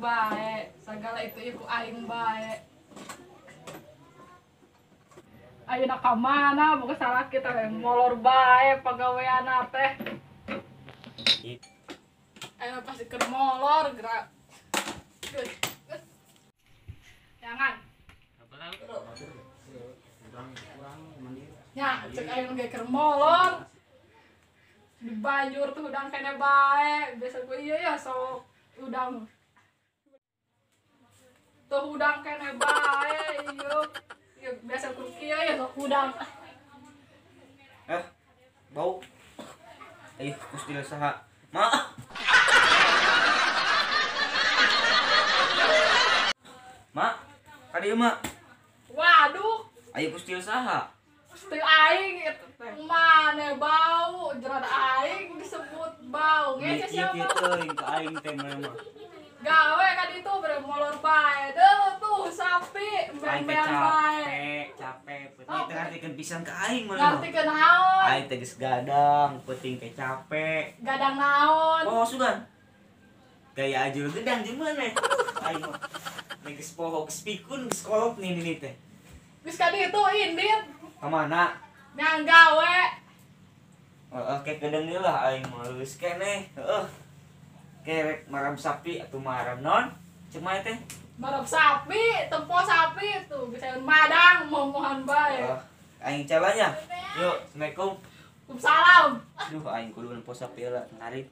bae, segala itu iku aing bae. Ayeuna ka mana boga salah kita molor bae pagaweana teh. Ayeuna pasti keur molor gerak. Jangan. Ya, cek ayeuna ge keur molor. Di banjur tuh udang kene bae, biasa gue iya ya sok udang. Tuh udang kene bae, iya. Ya biasa ku kieu ya sok udang. Bau. Ayo, kustil saha. Ma. Ma, kadieu ma. Waduh, Ayo kustil saha. pasti aing itu teh. Mana bau, jerat aing disebut bau. Ngece siapa? Euy, ka aing teh mah. Gawe kan itu bermolor bae. Deuh tuh sapi, Aing teh ember bae. capek. Peuting teh ngartikeun pisan ka aing mah. Ngartikeun naon? Aing teh geus gadang, peuting teh capek. Gadang naon? Oh, sugan. Gaya ajul gedang jeung maneh. Aing mah. Geus poho geus pikun geus kolot nih teh. Geus ka ditu indit. Ka mana? Nyang gawe. Oke gedeng deui lah aing mah geus keneh. Heeh. Kerek maram sapi atuh maram non? Ceuk mah teh. Marab sapi, tempo sapi tuh, bisa madang momohan bae. Aing calanya. Yuk, assalamualaikum. Waalaikumsalam. Duh, aing kudu nempo sapi heula ngarit.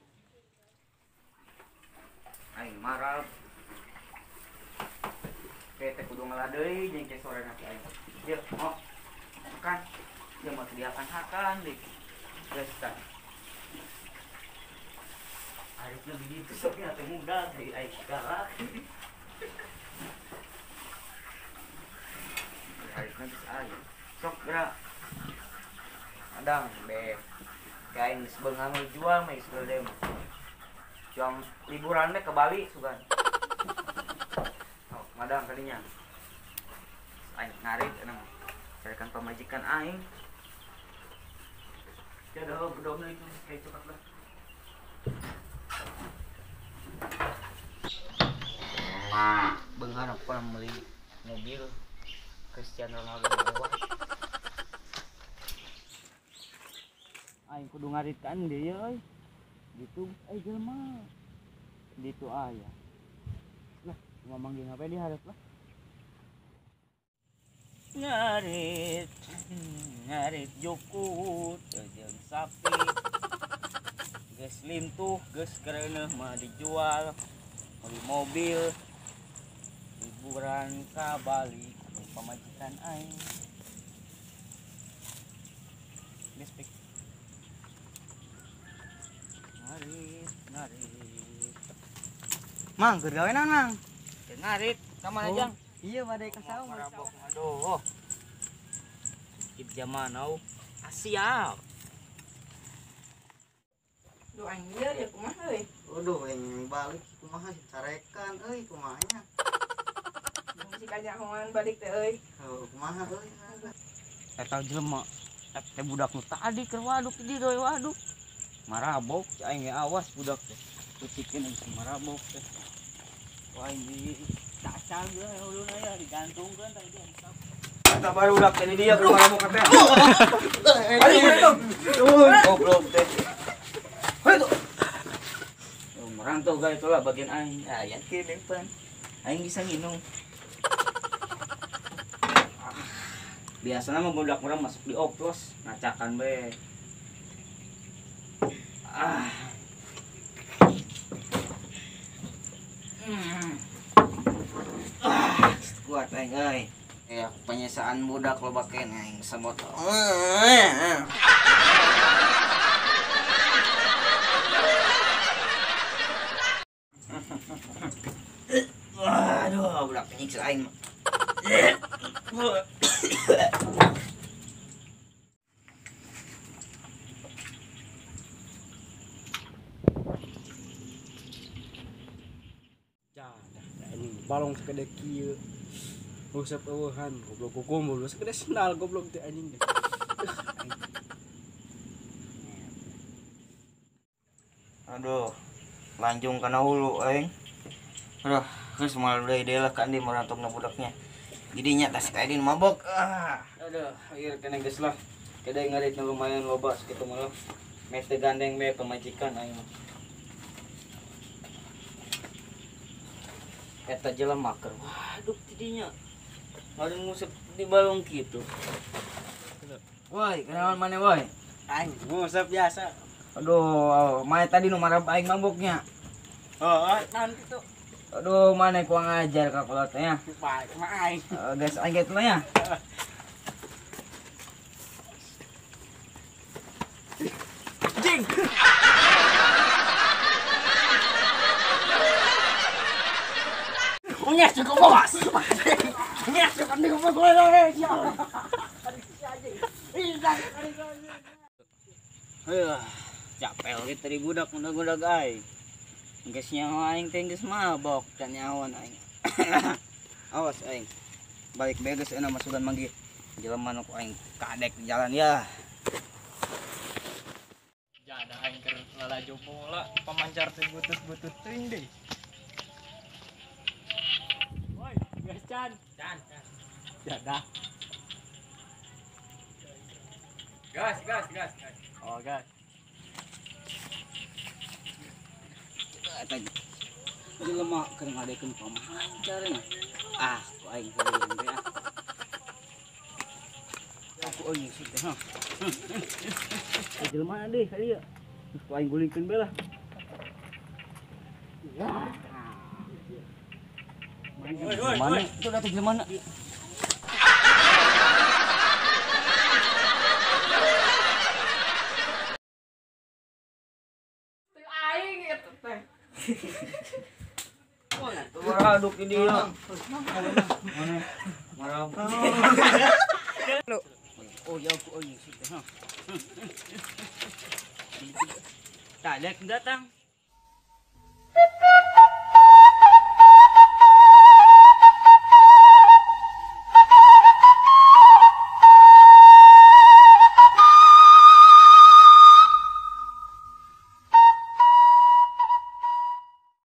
Aing marab. Teh kudu ngalah deui jeung teh sorena teh aing. Yuk, makan. Dia mau sediakan hakan deh. Geus tah. Arif lebih gitu sopnya teh muda dari aing galak. Arif geus aing. Sok gerak. Adang be. Kain geus beungang jual mah geus gede mah. Jam liburan teh ke Bali sugan. Oh, madang kadinya. Aing ngarit enak. Carikan pamajikan aing. Ya dah bedona itu kayak cepat lah. Beungan apa meuli mobil Cristiano Ronaldo mewah. Aing kudu ngaritkan deui euy. Gitu jelema. Ditu aya. Lah, ngomong ge ngapain di hareup lah. Ngarit jukut jeung sapi. Geus lintuh, geus kereuneuh mah dijual. Beli mobil. Liburan ka Bali pamajikan aing. Geus pik. Ngarit. Mang, keur gawe naon, Mang? Ngarit, ka mana Jang? Iya, badai ka saung. Aduh. Kip zamanau asial. Duh aing lieur ya kumaha euy. Waduh, yang balik kumaha carekan euy kumahanya. Musik aja hongan balik teh euy. Oh, kumaha euy? Eta jelema teh budak nu tadi keur waduk di deui waduk. Marabok aing ge awas budak teh. Putikeun geus marabok teh. Wah ini cacal ge uluna ya digantungkeun tadi dia. Eta baru budak teh dia keur marabok teh. Ayo itu. Goblok teh. Ayo. Merantau ga itulah bagian aing. Aya ke depan. Aing bisa nginum. Biasanya mah budak urang masuk di oplos, ngacakan be. Kuat aing euy. Ya penyesaan budak lo bakeun aing semot. Aduh, budak penyiksa aing mah. Ini balong sekede kieu. Usap eueuhan goblok kukumpul sekede sendal goblok teh anjing. Aduh, lanjung kana hulu aing. Aduh. Terus malah udah ide lah kan di merantok na budaknya. Jadinya tas kayak di mabok. Aduh, akhir kena geus lah. Kedai ngarit na lumayan loba sakitu malah. Mesti gandeng be pemajikan aing mah. Eta jelema keur. Waduh tidinya. Ngarin ngusep di balong kitu. Woi, kenalan mana woi? Aing ngusap biasa. Aduh, mae tadi nu marah aing maboknya. Oh, nanti tuh. Aduh, mana ku ngajar ka kolotnya. Baik, sama aing. Guys, aing gitu ya. Jing. Unyah cukup bos. Unyah cukup nih bos. Capek lagi tadi budak budak aing. Geus nyawa aing teh geus mabok dan nyawan aing. Awas aing. Balik beges euna masukan manggi. Jelema nu aing kadek di jalan ya. Jada aing keur lalaju bola pamancar teh butut-butut teuing deui. Woi, gas Chan. Chan. Jada. Gas. Oh, gas. Eta jelema keur ngadekeun pamancar nya. Ku aing keueung teh ah. Aku euy sih teh hah. Jelema deui ka dieu. Ku aing gulingkeun bae lah. Mana? Itu datang di mana? Aing itu teh. Waduh ini ya. Mana? Marah. Oh ya aku sih teh. Tak ada datang.